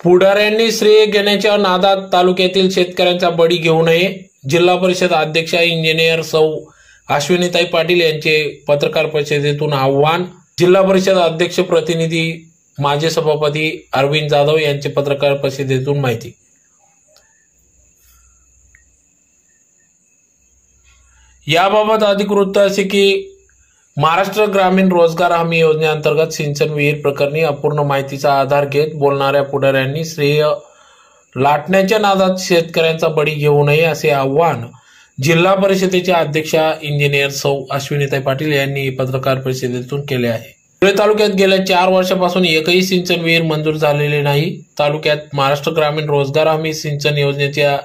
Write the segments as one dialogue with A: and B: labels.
A: पुढाऱ्यांनी श्रेय घेण्याच्या नादात तालुक्यातील शेतकऱ्यांचा बळी घेऊ नये. जिल्हा परिषद अध्यक्षा इंजिनियर सौ अश्विनीताई पाटील यांचे पत्रकार परिषदेतून आव्हान. जिल्हा परिषद अध्यक्ष प्रतिनिधी माजी सभापती अरविंद जाधव यांचे पत्रकार परिषदेतून माहिती. याबाबत अधिक वृत्त असे की महाराष्ट्र ग्रामीण रोजगार हमी योजनेअंतर्गत सिंचन विहीर प्रकरणी अपूर्ण माहितीचा आधार घेत बोलणाऱ्या पुढाऱ्यांनी श्रेय लाटण्याच्या नादात शेतकऱ्यांचा बळी घेऊ नये असे आवाहन जिल्हा परिषदेच्या अध्यक्षा इंजिनियर सौ अश्विनीताई पाटील यांनी पत्रकार परिषदेतून केले आहे. धुळे तालुक्यात गेल्या 4 वर्षापासून एकही सिंचन विहीर मंजूर झालेले नाही. तालुक्यात महाराष्ट्र ग्रामीण रोजगार हमी सिंचन योजनेच्या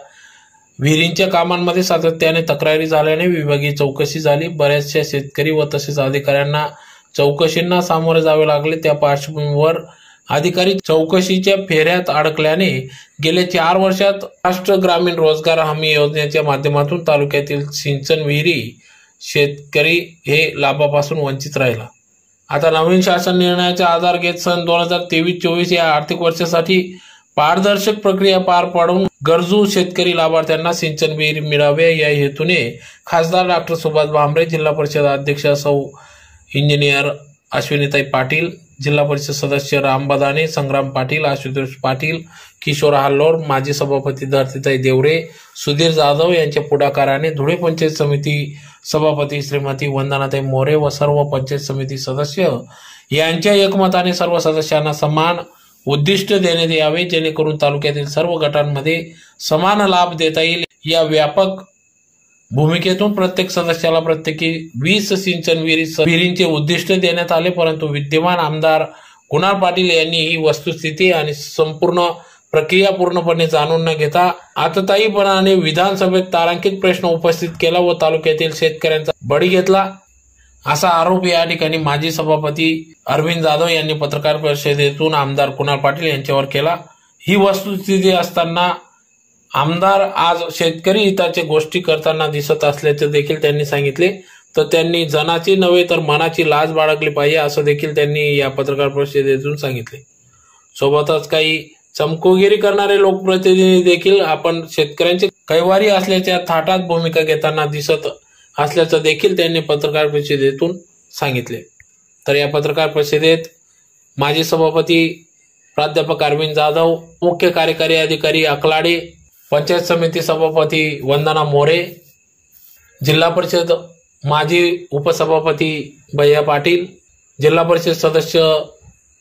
A: विहिरींच्या कामांमध्ये सातत्याने तक्रारी झाल्याने विभागीय चौकशी झाली. बऱ्याचशा शेतकरी व तसेच अधिकाऱ्यांना चौकशींना सामोरे जावे लागले. त्या पार्श्वभूमीवर अधिकारी चौकशीच्या फेऱ्यात अडकल्याने गेल्या 4 वर्षात महाराष्ट्र ग्रामीण रोजगार हमी योजनेच्या माध्यमातून तालुक्यातील सिंचन विहिरी शेतकरी हे लाभापासून वंचित राहिला. आता नवीन शासन निर्णयाचा आधार घेत सन 2023-24 या आर्थिक वर्षासाठी पारदर्शक प्रक्रिया पार पाडून गरजू शेतकरी लाभार्थ्यांना सिंचन विहीर मिळावे या हेतूने खासदार डॉक्टर सुभाष भामरे, जिल्हा परिषद अध्यक्षा सौ इंजिनियर अश्विनीताई पाटील, जिल्हा परिषद सदस्य राम बदाने, संग्राम पाटील, आशुतोष पाटील, किशोर हाल्लोर, माजी सभापती धरतीताई देवरे, सुधीर जाधव यांच्या पुढाकाराने धुळे पंचायत समिती सभापती श्रीमती वंदनाताई मोरे व सर्व पंचायत समिती सदस्य यांच्या एकमताने सर्व सदस्यांना समान उद्दिष्ट देण्यात यावे, जेणेकरून तालुक्यातील सर्व गटांमध्ये समान लाभ देता येईल. या व्यापक भूमिकेतून प्रत्येक सदस्याला प्रत्येकी 20 सिंचन विहिरींचे उद्दिष्ट देण्यात आले. परंतु विद्यमान आमदार कुणाल पाटील यांनी ही वस्तुस्थिती आणि संपूर्ण प्रक्रिया पूर्णपणे जाणून न घेता आततायीपणाने विधानसभेत तारांकित प्रश्न उपस्थित केला व तालुक्यातील शेतकऱ्यांचा बळी घेतला, असा आरोप या ठिकाणी माजी सभापती अरविंद जाधव यांनी पत्रकार परिषदेतून आमदार कुणाल पाटील यांच्यावर केला. ही वस्तुस्थिती असताना आमदार आज शेतकरी हिताच्या गोष्टी करताना दिसत असल्याचे देखील त्यांनी सांगितले. तर त्यांनी जनाची नव्हे तर मनाची लाज बाळगली पाहिजे असं देखील त्यांनी या पत्रकार परिषदेतून सांगितले. सोबतच काही चमकोगिरी करणारे लोकप्रतिनिधी देखील आपण शेतकऱ्यांचे कैवारी असल्याच्या थाटात भूमिका घेताना दिसत असल्याचं देखील त्यांनी पत्रकार परिषदेतून सांगितले. तर या पत्रकार परिषदेत माजी सभापती प्राध्यापक अरविंद जाधव, मुख्य कार्यकारी अधिकारी अकलाडे, पंचायत समिती सभापती वंदना मोरे, जिल्हा परिषद माजी उपसभापती भैया पाटील, जिल्हा परिषद सदस्य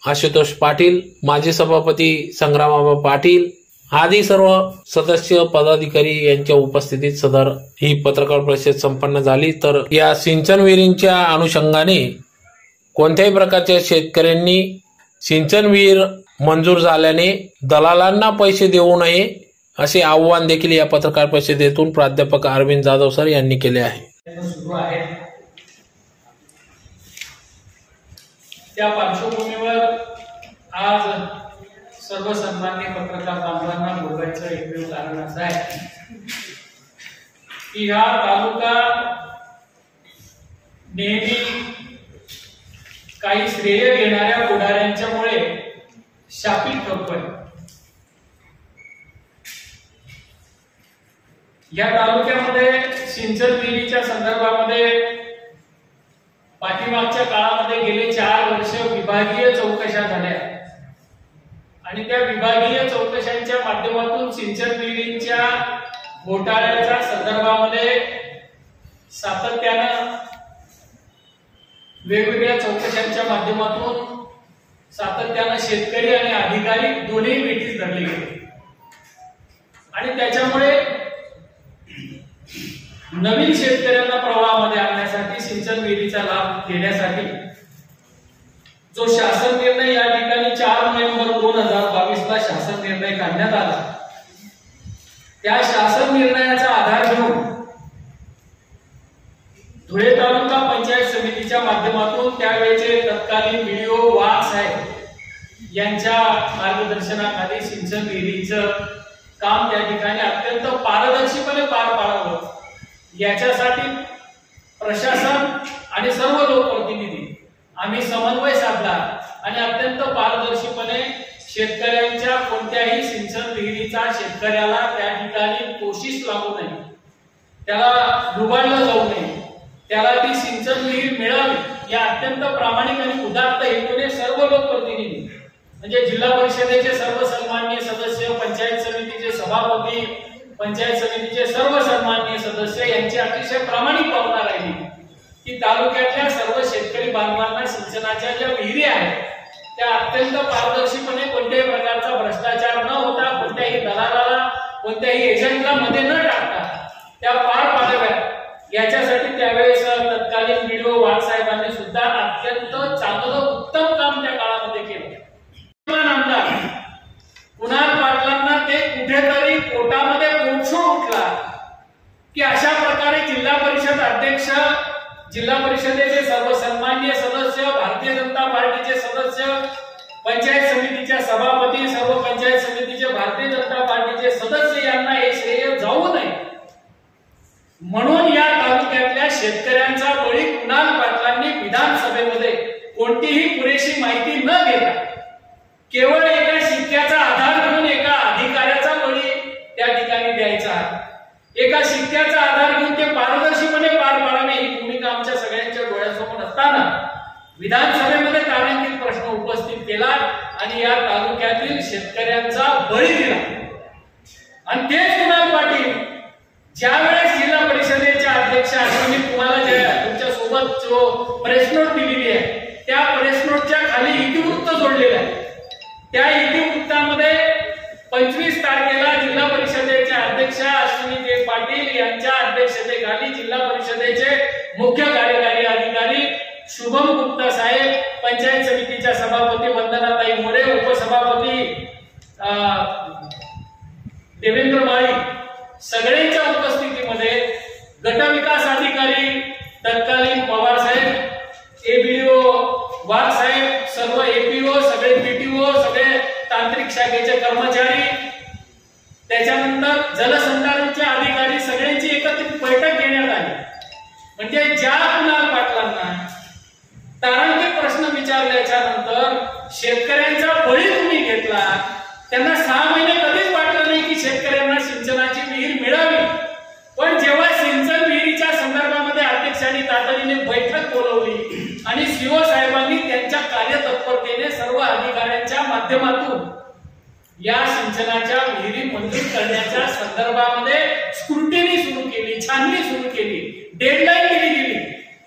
A: आशुतोष पाटील, माजी सभापती संग्राम पाटील आदी सर्व सदस्य पदाधिकारी यांच्या उपस्थितीत सदर ही पत्रकार परिषद संपन्न झाली. तर या सिंचन विहिरींच्या अनुषंगाने कोणत्याही प्रकारच्या शेतकऱ्यांनी सिंचन विहीर मंजूर झाल्याने दलालांना पैसे देऊ नये असे आव्हान देखील या पत्रकार परिषदेतून प्राध्यापक अरविंद जाधव सर यांनी केले आहे.
B: त्या पार्श्वभूमीवर आज सर्व सन्मान्य पत्रकार बांधवांना बोलायचं एकमेव कारण असं आहे की हा तालुका नेहमी काही श्रेय घेणाऱ्या पुढाऱ्यांच्यामुळे शापित ठरतोय. या तालुक्यामध्ये सिंचन विहिरीच्या संदर्भामध्ये पाठीमागच्या काळामध्ये गेले 4 वर्ष विभागीय चौकशा झाल्या आणि त्या विभागीय चौकशांच्या माध्यमातून सिंचन विहिरींच्या घोटाळ्याच्या संदर्भामध्ये सातत्यानं वेगवेगळ्या चौकशांच्या माध्यमातून सातत्यानं शेतकरी आणि अधिकारी दोन्ही मिठीस धरले गेले आणि त्याच्यामुळे नवीन शेतकऱ्यांना प्रवाहामध्ये आणण्यासाठी सिंचन विहिरीचा लाभ देण्यासाठी जो शासन निर्णय या ठिकाणी 4 नोव्हेंबर 2022 ला शासन निर्णय काढण्यात आला, त्या शासन निर्णयाचा आधार घेऊन धुळे तालुका पंचायत समितीच्या माध्यमातून त्यावेळेचे तत्कालीन व्हिडिओ वाघ साहेब यांच्या मार्गदर्शनाखाली सिंचन विहिरीचं काम त्या ठिकाणी अत्यंत पारदर्शीपणे पार पाडावं याच्यासाठी प्रशासन आणि सर्व लोकप्रतिनिधी आम्ही समन्वय साधला आणि अत्यंत पारदर्शीपणे शेतकऱ्यांच्या कोणत्याही सिंचन विहिरीचा शेतकऱ्याला त्या ठिकाणी कोशिश लागू नये, त्याला डुबाडलं जाऊ नये, त्याला ती सिंचन विहीर मिळावी या अत्यंत प्रामाणिक आणि उदात्त हेतूने सर्व लोकप्रतिनिधी म्हणजे जिल्हा परिषदेचे सर्व सन्माननीय सदस्य, पंचायत समितीचे सभापती, पंचायत समितीचे सर्व सन्माननीय सदस्य यांची अतिशय प्रामाणिक भावना राहिली की तालुक्यातल्या सर्व शेतकरी बांधवांना सिंचनाच्या ज्या विहिरी आहेत त्या अत्यंत पारदर्शीपणे कोणत्याही प्रकारचा भ्रष्टाचार न होता, कोणत्याही दलालाला, कोणत्याही एजंटला मध्ये न टाकता त्या पार पाडाव्यात याच्यासाठी त्यावेळेस तत्कालीन व्हिडिओ वाघ साहेबांनी सुद्धा अत्यंत चांगलं उत्तम काम त्या काळामध्ये केलं. आमदार कुणाल पाटलांना ते कुठेतरी पोटामध्ये पोटशूळ उठला की अशा प्रकारे जिल्हा परिषद अध्यक्ष, जिल्हा परिषदेचे सर्व सन्माननीय सदस्य, भारतीय जनता पार्टीचे सदस्य, पंचायत समितीच्या सभापती, सर्व पंचायत समितीचे भारतीय जनता पार्टीचे सदस्य यांना हे श्रेय जाऊ नये म्हणून या तालुक्यातल्या शेतकऱ्यांचा बळी कुणाल पाटलांनी विधानसभेमध्ये कोणतीही पुरेशी माहिती न घेता केवळ एका शिक्क्याचा आधार घेऊन एका अधिकाऱ्याचा बळी त्या ठिकाणी द्यायचा, एका शिक्क्याचा आधार घेऊन ते पारदर्शीपणे पार पाडावे ही भूमिका आमच्या सगळ्यांच्या डोळ्यासमोर असताना विधानसभेमध्ये तारांकित प्रश्न उपस्थित केला आणि या तालुक्यातील शेतकऱ्यांचा बळी दिला. आणि तेच कुणाल पाटील ज्या वेळेस जिल्हा परिषदेच्या अध्यक्ष मी तुम्हाला तुमच्या सोबत जो प्रेस नोट दिलेली आहे त्या प्रेस नोटच्या खाली इतिवृत्त जोडलेलं आहे. त्या इतिवृत्तामध्ये 25 तारखेला जिल्हा परिषदेचे अध्यक्ष अश्विनी पाटील यांच्या अध्यक्षतेखाली जिल्हा परिषदेचे मुख्य कार्यकारी अधिकारी शुभम गुप्ता साहेब, पंचायत समितीच्या सभापती वंदनाताई मोरे, उपसभापती देवेंद्र माळी सगळ्यांच्या उपस्थितीमध्ये गटविकास अधिकारी तत्कालीन पवार साहेब, एबीओ वाघ साहेब, सर्व एपीओ, सगळे पीटीओ, सगळे तांत्रिक शाखेचे कर्मचारी, त्याच्यानंतर जलसंधारणचे अधिकारी सगळ्यांची एकत्रित बैठक घेण्यात आली. म्हणजे ज्या कुणाल पाटलांना तारांकित प्रश्न विचारल्याच्या नंतर शेतकऱ्यांचा बळी तुम्ही घेतला, त्यांना 6 महिने कधीच वाटलं नाही की शेतकऱ्यांना सिंचनाची विहीर मिळावी. पण जेव्हा सिंचन विहिरीच्या संदर्भामध्ये अध्यक्षांनी तातडीने बैठक बोलवली आणि सीओ साहेबांनी त्यांच्या कार्यतत्परतेने सर्व अधिकाऱ्यांच्या माध्यमातून या सिंचनाच्या विहिरी मंजूर करण्याच्या संदर्भामध्ये स्क्रुटिनी सुरू केली, छाननी सुरू केली, डेडलाईन दिली गेली.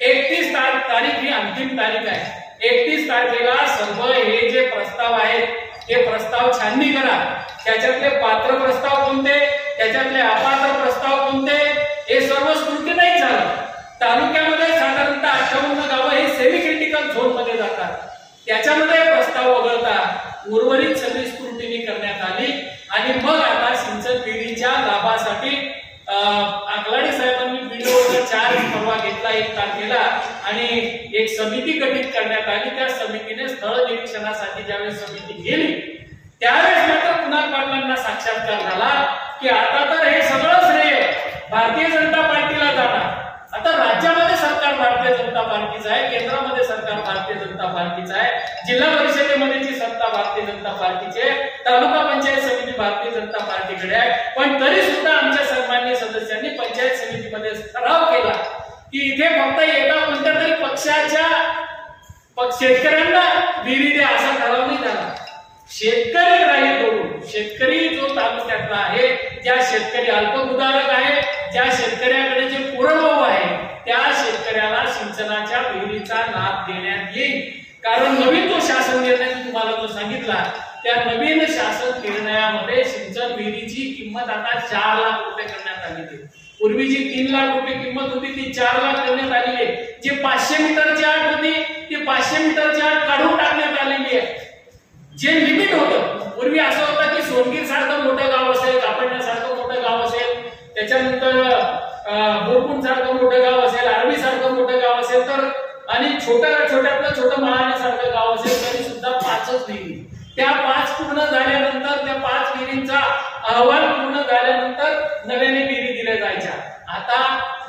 B: 31 तारीख ही अंतिम तारीख आहे. 31 तारखेला सर्व हे जे प्रस्ताव आहेत हे प्रस्ताव छाननी करा. त्याच्यातले पात्र प्रस्ताव कोणते, त्याच्यातले अपात्र प्रस्ताव कोणते हे सर्व स्क्रुटिनाइज झालं. तालुक्यामध्ये साधारणतः 58 गावं हे सेमी क्रिटिकल झोन मध्ये जातात. त्याच्यामध्ये प्रस्ताव वगळता उर्वरित सगळी स्क्रुटिनी करण्यात आली आणि मग आता सिंचन विहिरीच्या लाभासाठी आकलाडे साहेबांनी व्हिडिओचा चार्ज परवा घेतला 1 तारखेला आणि एक समिती गठीत करण्यात आली. त्या समितीने स्थळ निरीक्षणासाठी ज्यावेळेस समिती गेली त्यावेळेस मात्र कुणाल पाटलांना साक्षात्कार झाला की आता तर हे सगळं श्रेय भारतीय जनता पार्टीला जाणार. आता राज्यामध्ये सरकार भारतीय जनता पार्टीचं आहे, केंद्रामध्ये सरकार भारतीय जनता पार्टीचं आहे, जिल्हा परिषदेमध्येची सत्ता भारतीय जनता पार्टीची आहे, तालुका पंचायत समिती भारतीय जनता पार्टीकडे आहे. पण तरी सुद्धा आमच्या सन्माननीय सदस्यांनी पंचायत समितीमध्ये ठराव केला की इथे फक्त एका कोणत्या तरी पक्षाच्या शेतकऱ्यांना विहिरी द्या असा ठराव नाही झाला. शेतकरी ग्राह्य करून शेतकरी जो तालुक्यातला आहे, ज्या शेतकरी अल्पभूधारक आहे, ज्या शेतकऱ्याकडे जे पुरवठा आहे त्या शेतकऱ्याला सिंचनाच्या विहिरीचा लाभ देण्यात येईल. कारण नवीन जो शासन निर्णय तुम्हाला जो सांगितला त्या नवीन शासन निर्णयामध्ये सिंचन विहिरीची किंमत आता 4 लाख रुपये करण्यात आली आहे. पूर्वी जी 3 लाख रुपये किंमत होती ती 4 लाख करण्यात आलेली आहे. जी 500 मीटरची आट होती ती 500 मीटरची आट काढून टाकण्यात आलेली आहे. जे लिमिट होतं पूर्वी असं होतं की सोनगीर सारखं मोठं गाव असेल, कापडण्यासारखं मोठं गाव असेल, त्याच्यानंतर बोरकुंड सारखं मोठं गाव असेल, आर्वी सारखं मोठं गाव असेल तर आणि छोट्यातलं छोटं महाराष्ट्रासारखं गाव असेल तरी सुद्धा 5च विहिरी. त्या 5 पूर्ण झाल्यानंतर त्या 5 विहिरींचा अहवाल पूर्ण झाल्यानंतर नव्याने विहिरी दिल्या जायच्या. आता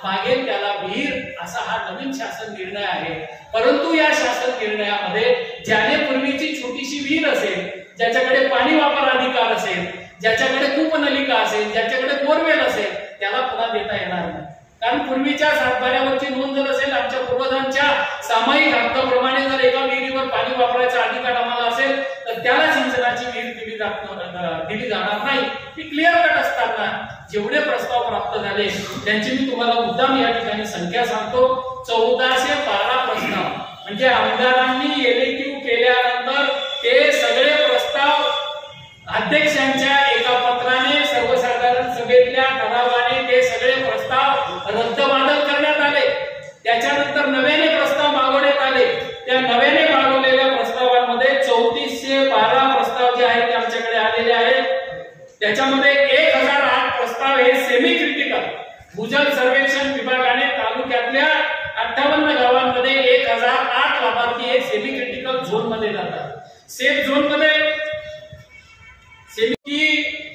B: मागेल त्याला विहीर असा हा नवीन शासन निर्णय आहे। परंतु या शासन निर्णयामध्ये ज्याने पूर्वीची छोटीशी विहीर असेल, ज्याच्याकडे पाणी वापर अधिकार असेल, ज्याच्याकडे कूपनलिका असेल, ज्याच्याकडे बोरवेल असेल, त्याला पुन्हा देता येणार नाही। कारण पूर्वीच्या सातबाऱ्यावरची नोंद जर असेल, आमच्या पूर्वजांच्या सामायिक हक्काप्रमाणे जर एका विहिरीवर पाणी वापरायचा अधिकार आम्हाला असेल तर त्याला सिंचनाची विहीर दिली जाणार नाही। ती क्लिअर कट असताना जेवढे प्रस्ताव प्राप्त झाले त्यांची मी तुम्हाला मुद्दाम या ठिकाणी संख्या सांगतो। 1412 प्रस्ताव, म्हणजे आमदारांनी एलईक्यू केल्यानंतर ते सगळे प्रस्ताव अध्यक्षांच्या एका पत्राने सर्वसाधारण सभेतल्या ठरावाने ते सगळे प्रस्ताव रद्दबातल करण्यात आले। त्याच्यानंतर नव्याने प्रस्ताव मागवण्यात आले। त्या नव्याने मागवलेल्या प्रस्तावांमध्ये 3412 प्रस्ताव जे आहेत ते आमच्याकडे आलेले आहेत। त्याच्यामध्ये 1008 प्रस्ताव हे सेमी क्रिटिकल, भूजल सर्वेक्षण विभागाने तालुक्यातल्या 58 गावांमध्ये 1008 लाभार्थी हे सेमी क्रिटिकल झोन मध्ये जातात। सेफ झोन मध्ये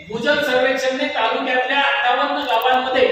B: भूजल सर्वेक्षणने तालुक्यातल्या 58 गावांमध्ये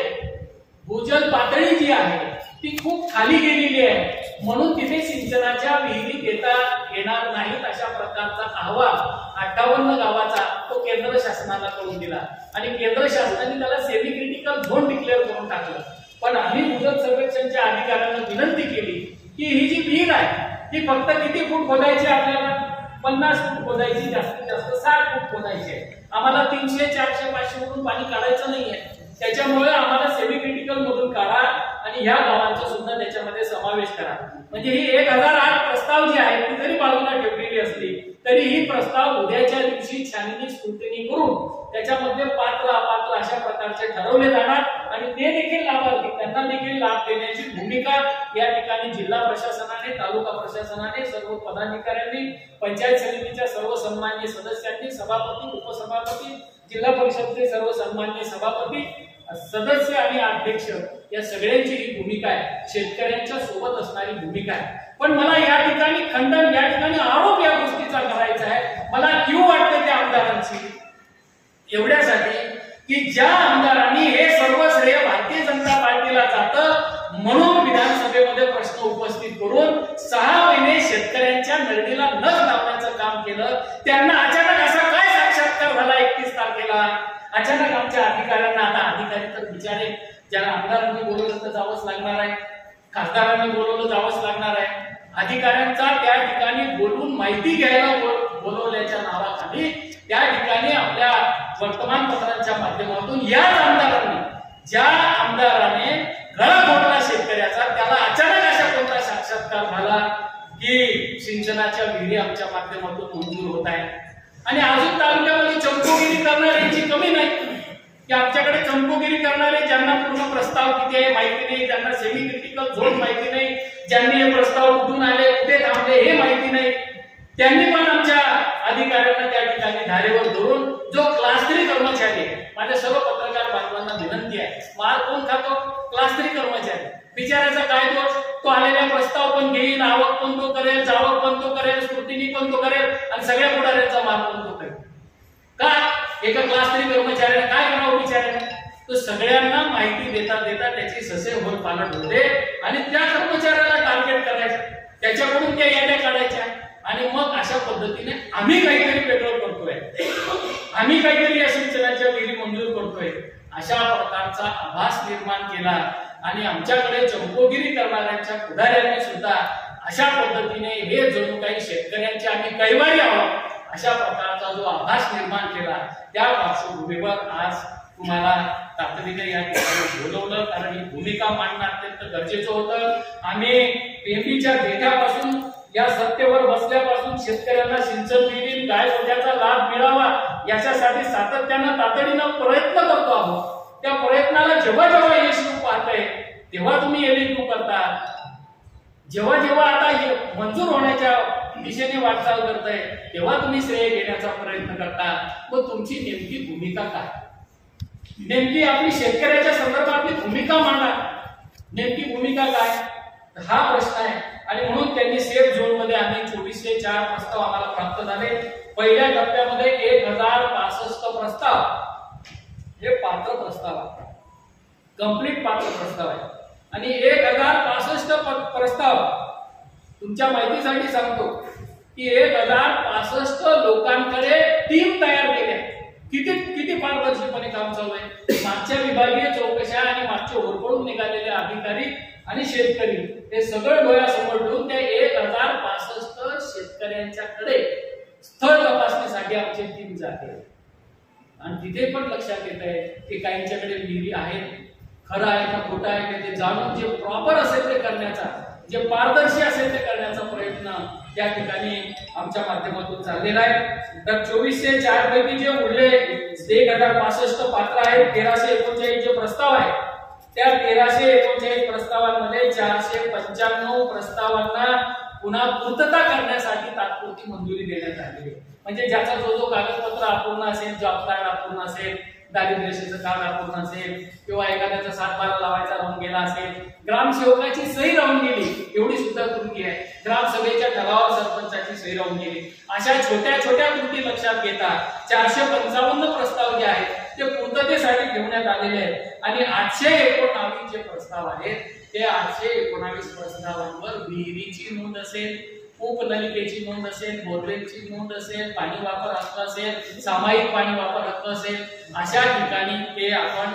B: भूजल पातळी जी आहे ती खूप खाली गेलेली आहे, म्हणून तिथे सिंचनाच्या विहिरी देता येणार नाहीत अशा प्रकारचा अहवाल 58 गावाचा तो केंद्र शासनाला कळून दिला आणि केंद्र शासनाने त्याला सेमी क्रिटिकल झोन डिक्लेअर करून टाकलं। पण आम्ही भूजल सर्वेक्षणच्या अधिकाऱ्यांना विनंती केली की ही जी विहीर आहे ती फक्त किती फूट खोदायची, आपल्याला 50 फूट खोदायची, जास्तीत जास्त 60 फूट खोदायची, आम्हाला 300 400 500 वरून पाणी काढायचं नाहीये। त्याच्यामुळे आम्हाला सेमी क्रिटिकल मधून काढा आणि ह्या गावांचा सुद्धा त्याच्यामध्ये समावेश करा। म्हणजे ही 1008 प्रस्ताव जी आहेत ती जरी बाजूला ठेवलेली असली तरी ही प्रस्ताव उद्याच्या दिवशी छाननी स्क्रुटिनी करून त्याच्यामध्ये पात्र अपात्र अशा प्रकारचे ठरवले जाणार आणि ते देखील लाभार्थी त्यांना देखील लाभ देण्याची भूमिका या ठिकाणी जिल्हा प्रशासनाने, तालुका प्रशासनाने, सर्व पदाधिकाऱ्यांनी, पंचायत समितीच्या सर्व सन्माननीय सदस्यांनी, सभापती, उपसभापती, जिल्हा परिषदेचे सर्व सन्माननीय सभापती, सदस्य आणि अध्यक्ष या सगळ्यांची ही भूमिका आहे, शेतकऱ्यांच्या सोबत असणारी भूमिका आहे। पण मला या ठिकाणी खंडन, या ठिकाणी आरोप या गोष्टीचा करायचा आहे। मला क्यू वाटते त्या आमदारांची एवढ्यासाठी की ज्या आमदारांनी हे सर्व श्रेय भारतीय जनता पार्टीला जातं म्हणून विधानसभेमध्ये प्रश्न उपस्थित करून 6 महिने शेतकऱ्यांच्या नरडीला नख लावण्याचं काम केलं, त्यांना अचानक असा काय साक्षात्कार झाला 31 तारखेला? अचानक आमच्या अधिकाऱ्यांना, आता अधिकारी तर बिचारे ज्याला आमदारांनी बोलवलं तर जावंच लागणार आहे, खासदारांनी बोलवलं जावंच लागणार आहे, अधिकाऱ्यांचा त्या ठिकाणी बोलून माहिती घ्यायला बोलवल्याच्या नावाखाली त्या ठिकाणी आपल्या वर्तमानपत्रांच्या माध्यमातून याच आमदारांनी, ज्या आमदाराने गळा घोटला शेतकऱ्याचा, त्याला अचानक अशा कोणता साक्षात्कार झाला की सिंचनाच्या विहिरी आमच्या माध्यमातून मंजूर होत आहे। आणि अजून तालुक्यामध्ये चंपोगिरी करणाऱ्यांची कमी नाही की आमच्याकडे चंपोगिरी करणारे ज्यांना पूर्ण प्रस्ताव किती आहे माहिती नाही, ज्यांना सेमी क्रिटिकल झोन माहिती नाही, ज्यांनी हे प्रस्ताव कुठून आले, कुठे थांबले हे माहिती नाही, त्यांनी पण आमच्या अधिकाऱ्यांना त्या ठिकाणी धारेवर धरून जो क्लास 3 कर्मचारी आहे, माझ्या सर्व पत्रकार बांधवांना विनंती आहे, मार कोण खातो? क्लास 3 कर्मचारी, बिचाराचा काय दोष? तो आलेला प्रस्ताव पण घेईल, आवक पण तो करेल, जावक पण तो करेल, स्क्रुटिनी पण तो करेल आणि सगळ्या पुढाऱ्यांचा मार पण तो करेल। का? एका क्लास 3 कर्मचाऱ्याने काय करावं बिचाऱ्याने? तो सगळ्यांना माहिती देता देता त्याची ससे होल पालट होते आणि त्या कर्मचाऱ्याला टार्गेट करायचं, त्याच्याकडून त्या याद्या काढायच्या आणि मग अशा पद्धतीने आम्ही काहीतरी पेट्रोल करतोय, आम्ही काहीतरी या सिंचनाच्या विहिरी मंजूर करतोय अशा प्रकारचा आभास निर्माण केला आणि आमच्याकडे चंपोगिरी करणाऱ्यांच्या पुढाऱ्यांनी सुद्धा अशा पद्धतीने हे जणू काही शेतकऱ्यांचे आम्ही कैवारी आहोत अशा प्रकारचा जो आभास निर्माण केला, त्या पार्श्वभूमीवर आज तुम्हाला तातडीने या ठिकाणी बोलवलं, कारण ही भूमिका मांडणं अत्यंत गरजेचं होतं। आम्ही पेरणीच्या देठापासून या सत्तेवर बसल्यापासून शेतकऱ्यांना सिंचन विहिरी गायगोठ्याचा लाभ मिळावा याच्यासाठी सातत्यानं तातडीनं प्रयत्न करतो आहोत। त्या प्रयत्नाला जेव्हा जेव्हा यश येऊ पाहतंय तेव्हा तुम्ही एलईक्यू करता, जेव्हा जेव्हा आता मंजूर होण्याच्या दिशेने वाटचाल करताय तेव्हा तुम्ही श्रेय घेण्याचा प्रयत्न करता। मग तुमची नेमकी भूमिका काय? नेमकी आपली शेतकऱ्याच्या संदर्भातली भूमिका मांडा, नेमकी भूमिका काय हा प्रश्न आहे। आणि म्हणून त्यांनी सेफ झोन मध्ये आम्ही 2404 प्रस्ताव आम्हाला प्राप्त झाले। पहिल्या टप्प्यामध्ये 1065 प्रस्ताव हे पात्र प्रस्ताव आहे, कंप्लीट पात्र प्रस्ताव आहे। आणि 1065 प्रस्ताव, तुमच्या माहितीसाठी सांगतो की 1065 लोकांकडे टीम तयार केल्या. किती किती पारदर्शीपणे काम चालू आहे. मागच्या विभागीय चौकशा आणि मागचे होरपळून निघालेले अधिकारी आणि शेतकरी हे सगळं डोळ्यासमोर ठेवून त्या 1065 शेतकऱ्यांच्याकडे स्थळ तपासणीसाठी आमची टीम जाते. आणि तिथे पण लक्षात येत आहे की काहींच्याकडे विहिरी आहेत, खरं आहे का खोटं आहे का ते जाणून जे प्रॉपर असेल ते करण्याचा, जे पारदर्शी असेल ते करण्याचा प्रयत्न त्या ठिकाणी आमच्या माध्यमातून चाललेला आहे. तर 2404 पैकी जे उरले 1065 पात्र आहेत, 1339 जे प्रस्ताव आहेत, त्या 1339 प्रस्तावांमध्ये 495 प्रस्तावांना पुन्हा पूर्तता करण्यासाठी तात्पुरती मंजुरी देण्यात आली आहे. म्हणजे ज्याचा जो जो कागदपत्र अपूर्ण असेल, जॉब कार्ड अपूर्ण असेल, दारिद्र्य रेषेचं कार्ड अपूर्ण असेल, किंवा एखाद्याचा 7-12 लावायचा राहून गेला असेल, ग्रामसेवकाची सही राहून गेली, एवढी सुद्धा त्रुटी आहे, ग्रामसभेच्या ठरावावर सरपंचाची सही राहून गेली, अशा छोट्या छोट्या त्रुटी लक्षात घेता 455 प्रस्ताव जे आहेत ते पूर्ततेसाठी ठेवण्यात आलेले आहेत. आणि 819 जे प्रस्ताव आहेत ते 819 प्रस्तावांवर विहिरीची नोंद असेल, उपनलिकेची नोंद असेल, बोरवेलची नोंद असेल, पाणी वापर हक्क असेल, सामायिक पाणी वापर हक्क असेल, अशा ठिकाणी ते आपण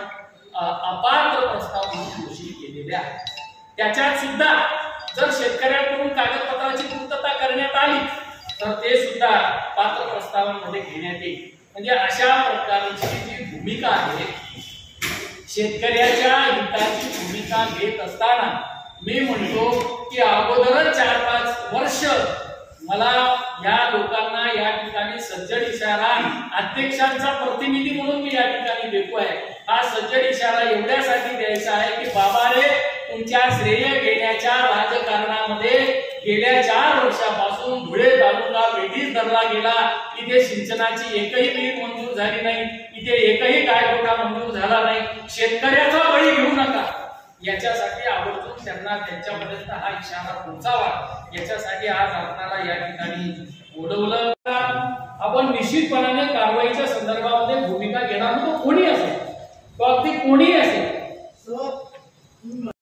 B: अपात्र प्रस्ताव म्हणून घोषित केलेले आहेत. त्याच्यात सुद्धा जर शेतकऱ्यांकडून कागदपत्राची पूर्तता करण्यात आली तर ते सुद्धा पात्र प्रस्तावांमध्ये घेण्यात येईल. म्हणजे अशा प्रकारची जी भूमिका आहे, शेतकऱ्याच्या हिताची भूमिका घेत असताना मी म्हणतो की अगोदरच 4-5 वर्ष मला या लोकांना या ठिकाणी सज्जड इशारा अध्यक्षांचा प्रतिनिधी म्हणून मी या ठिकाणी देतो आहे. हा सज्जड इशारा एवढ्यासाठी द्यायचा आहे की बाबा रे, तुमच्या श्रेय घेण्याच्या राजकारणामध्ये गेल्या 4 वर्षापासून धुळे तालुका वेठीस धरला गेला. इथे सिंचनाची एकही विहीर मंजूर झाली नाही, इथे एकही गायगोठा मंजूर झाला नाही. शेतकऱ्याचा बळी घेऊ नका, याच्यासाठी आवर्जून त्यांना त्यांच्यापर्यंत हा इशारा पोहोचावा, याच्यासाठी आज आपल्याला या ठिकाणी बोलवलं. आपण निश्चितपणाने कारवाईच्या संदर्भामध्ये भूमिका घेणार, तो कोणी असेल, तो अगदी कोणी असेल.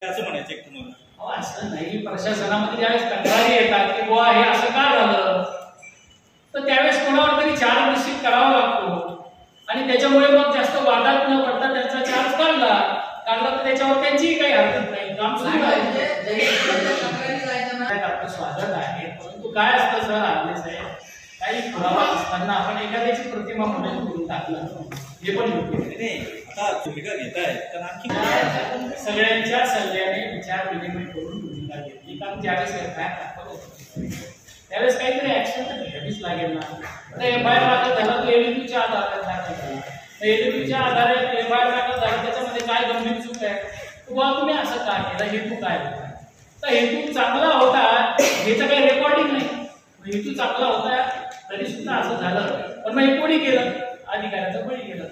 C: असं म्हणायचं तुम्हाला?
B: असं नाही, प्रशासनामध्ये ज्यावेळेस तक्रारी येतात की बुवा हे असं का झालं, तर त्यावेळेस कोणावर तरी चार्ज निश्चित करावा लागतो. आणि त्याच्यामुळे मग जास्त वादात न पडता त्यांचा चार्ज काढला तर त्याच्यावर त्यांचीही काही हरकत नाही, काम सुरू आहे. आपलं स्वागत आहे, परंतु काय असतं सर आपले साहेब, काही पुरावा असताना आपण एखाद्याची प्रतिमा म्हणून करून टाकलं, हे पण योग्य नाही.
C: आता भूमिका घेताय तर आणखी
B: सगळ्यांच्या सल्ल्याने विचार विनिमय करून भूमिका घेतली. कारण ज्यावेळेस एफआयआर दाखल होतो त्यावेळेस काहीतरी ऍक्शन तर घ्यावीच लागेल ना. आता एफआयआर दाखल झाला तो एलईडीच्या आधारावर दाखल झाला, एलईडीच्या आधारे एफआयआर दाखल झाला, त्याच्यामध्ये काय गंभीर चूक आहे, किंवा तुम्ही असं का केलं, हेतू काय होता. तर हेतू चांगला होता, ह्याचं काही रेकॉर्डिंग नाही, हेतू चांगला होता तरी सुद्धा असं झालं. पण मग हे कोणी केलं, अधिकाऱ्याचा बळी गेला,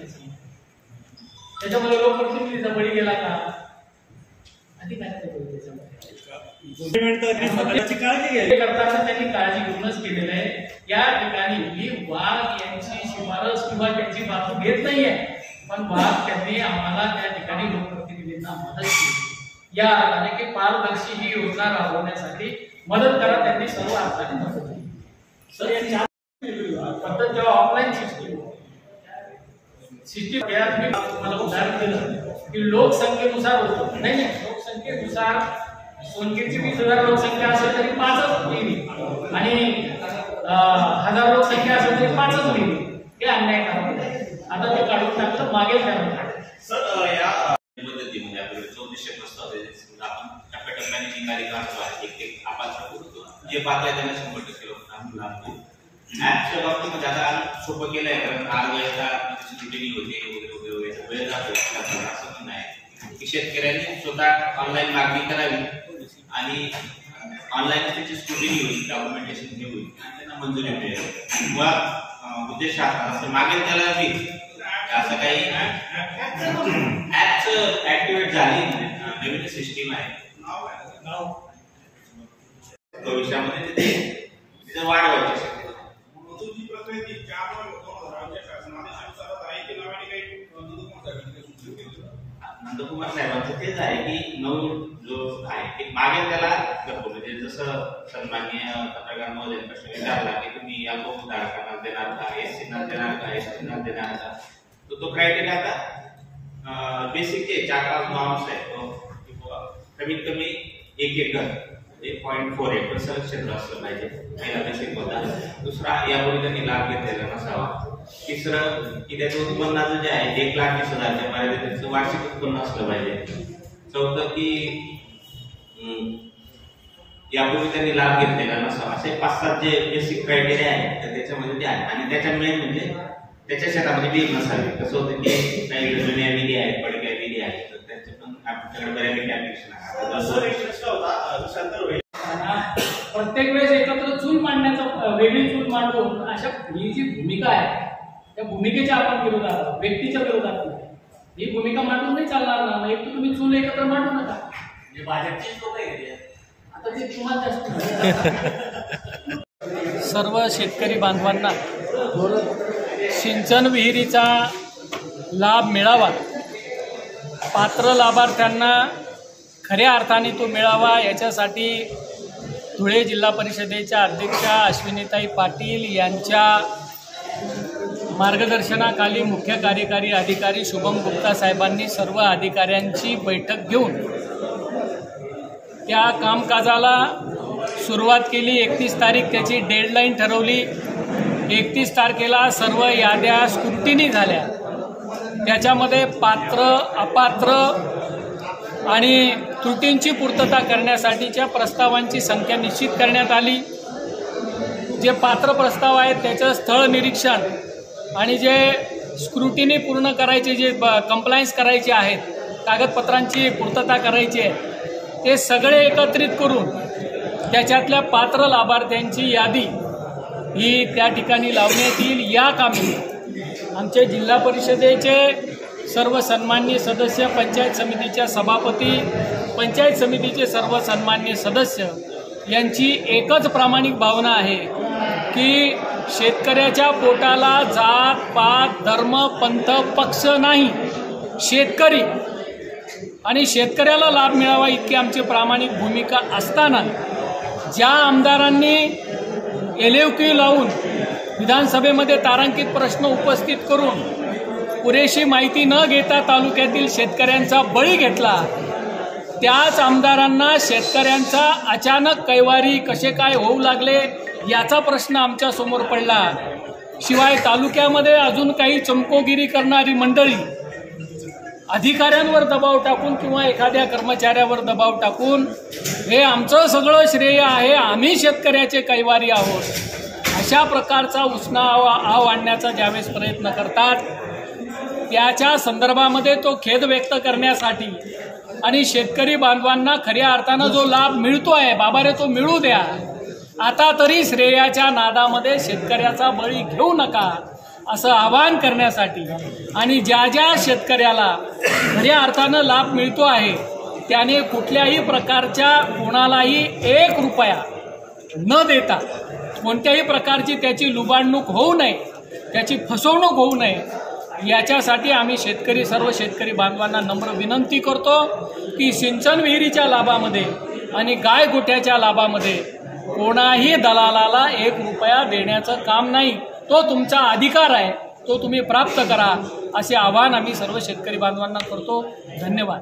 B: त्याच्यामुळे लोकप्रतिनिधीचा बळी गेला का, अधिकाऱ्याचा बळी करताना त्यांनी काळजी घेऊनच केलेलं आहे. या ठिकाणी मी वाघ यांची शिफारस किंवा त्यांची बाजू घेत नाहीये, पण वाघ त्यांनी आम्हाला त्या ठिकाणी लोकप्रतिनिधींना मदत केली. या अर्थाने की पारदर्शी ही योजना राबवण्यासाठी मदत करा, त्यांनी सर्व अर्थाने मदत केली. पद्धत जेव्हा ऑफलाईन सिस्टीम मला उदाहरण दिलं की लोकसंख्येनुसार होतो, नाही लोकसंख्येनुसार सोनगीरची 20,000 लोकसंख्या असेल तरी 5च विहिरी आणि 1000 लोकसंख्या असेल तरी 5च विहिरी, हे अन्यायकारक आहे. आता ते काढून टाकलं, मागेल त्यामध्ये
D: सर या पद्धतीमध्ये आपल्याला 1400 प्रस्ताव आपण टप्प्याटप्प्याने जी कार्यक्रम एक आपण जे पात्र आहे त्यांना 100% लोकांना लागतो. ऍपच्या बाबतीमध्ये आता सोपं केलंय, कारण आरबीआयचा मिटिंग होते वगैरे वेळ जातो. असं नाही की शेतकऱ्यांनी स्वतः ऑनलाईन मागणी करावी आणि ऑनलाईन त्याची स्क्रुटिनी होईल, डॉक्युमेंटेशन हे होईल आणि त्यांना मंजुरी मिळेल. किंवा उद्देश असं मागेल त्याला होईल, असं काही ऍपच ऍक्टिव्हेट झाली नवीन सिस्टीम आहे. भविष्यामध्ये तिथे वाढ व्हायची शक्यता. नंदकुमार साहेबांचं तेच आहे की जो आहे ते मागे त्याला करतो. म्हणजे जसं सन्माननीय पत्रकार महोदय प्रश्न विचारला की तुम्ही या धारकांना देणार का, एससीना देणार का, एसटीना देणार का, तो क्रायटेरिया आता बेसिक जे 4-5 नॉर्म्स आहेत, कमीत कमी 1 एकर 1.4 एकर क्षेत्र असलं पाहिजे, पहिला बेसिक होता. दुसरा यापूर्वी त्यांनी लाभ घेतलेला नसावा. तिसरं की त्याचं उत्पन्नाचं जे आहे 1,20,000च्या मर्यादेत त्याचं वार्षिक उत्पन्न असलं पाहिजे. चौथं की यापूर्वी त्यांनी लाभ घेतलेला नसावा. असे 5-7 जे बेसिक क्रायटेरिया आहेत तर त्याच्यामध्ये ते आहे. आणि त्याच्या मेन म्हणजे त्याच्या शेतामध्ये विहीर नसावी. कसं होतं की काही जुन्या विहिरी आहेत, पडक्या विहिरी आहेत, तर त्यांचे पण आपल्याकडे बऱ्यापैकी ऍप्लिकेशन आहे.
B: प्रत्येक वेळेस एकत्र चूल मांडण्याचा, वेगळी चूल मांडून अशा ही जी भूमिका आहे त्या भूमिकेच्या आपण विरोधात आहोत, व्यक्तीच्या विरोधात नाही. ही भूमिका मांडून नाही चालणार ना. एक तर तुम्ही चूल एकत्र मांडू नका. आता ते तुम्हाला सर्व शेतकरी बांधवांना सिंचन विहिरीचा लाभ मिळावा, पात्र लाभार्थ्यांना खऱ्या अर्थाने तो मिळावा, याच्यासाठी धुळे जिल्हा परिषदेच्या अध्यक्षा अश्विनीताई पाटील यांच्या मार्गदर्शनाखाली मुख्य कार्यकारी अधिकारी शुभम गुप्ता साहेबांनी सर्व अधिकाऱ्यांची बैठक घेऊन त्या कामकाजाला सुरुवात केली. 31 तारीख त्याची डेडलाईन ठरवली. 31 तारखेला सर्व याद्या स्क्रुटिनी झाल्या. त्याच्यामध्ये पात्र, अपात्र आणि त्रुटींची पूर्तता करण्यासाठीच्या प्रस्तावांची संख्या निश्चित करण्यात आली. जे पात्र प्रस्ताव आहेत त्याचं स्थळ निरीक्षण आणि जे स्क्रुटिनी पूर्ण करायचे, जे कंप्लायन्स करायचे आहेत, कागदपत्रांची पूर्तता करायची आहे, ते सगळे एकत्रित करून त्याच्यातल्या पात्र लाभार्थ्यांची यादी ही त्या ठिकाणी लावण्यात येईल. या कामी आमचे जिल्हा परिषदेचे सर्व सन्माननीय सदस्य, पंचायत समितीच्या सभापती, पंचायत समितीचे सर्व सन्माननीय सदस्य यांची एकच प्रामाणिक भावना आहे की शेतकऱ्याच्या पोटाला जात, पात, धर्म, पंथ, पक्ष नाही, शेतकरी आणि शेतकऱ्याला लाभ मिळावा इतकी आमची प्रामाणिक भूमिका असताना ज्या आमदारांनी एलएवक्यू लावून विधानसभेमध्ये तारांकित प्रश्न उपस्थित करून पुरेशी माहिती न घेता तालुक्यातील शेतकऱ्यांचा बळी घेतला, त्याच आमदारांना शेतकऱ्यांचा अचानक कैवारी कसे काय होऊ लागले याचा प्रश्न आमच्या समोर पडला. शिवाय तालुक्यामध्ये अजून काही चमकोगिरी करणारी मंडळी अधिकाऱ्यांवर दबाव टाकून किंवा एखाद्या कर्मचाऱ्यावर दबाव टाकून हे आमचं सगळं श्रेय आहे, आम्ही शेतकऱ्याचे कैवारी आहोत, अशा प्रकारचा उसना आव आणण्याचा ज्यावेळेस प्रयत्न करतात त्याच्या संदर्भामध्ये तो खेद व्यक्त करण्यासाठी आणि शेतकरी बांधवांना खऱ्या अर्थानं जो लाभ मिळतो आहे, बाबा रे तो मिळू द्या, आता तरी श्रेयाच्या नादामध्ये शेतकऱ्याचा बळी घेऊ नका असं आवाहन करण्यासाठी आणि ज्या ज्या शेतकऱ्याला खऱ्या अर्थानं लाभ मिळतो आहे त्याने कुठल्याही प्रकारच्या कोणालाही 1 रुपया न देता कोणत्याही प्रकारची त्याची लुबाडणूक होऊ नये, त्याची फसवणूक होऊ नये, याच्यासाठी आम्ही सर्व शेतकरी बांधवांना नम्र विनंती करतो की सिंचन विहिरीच्या लाभामध्ये आणि गाय गोठ्याच्या लाभामध्ये कोणाही दलालाला 1 रुपया देण्याचं काम नाही. तो तुमचा अधिकार आहे, तो तुम्ही प्राप्त करा असे आवाहन आम्ही सर्व शेतकरी बांधवांना करतो. धन्यवाद.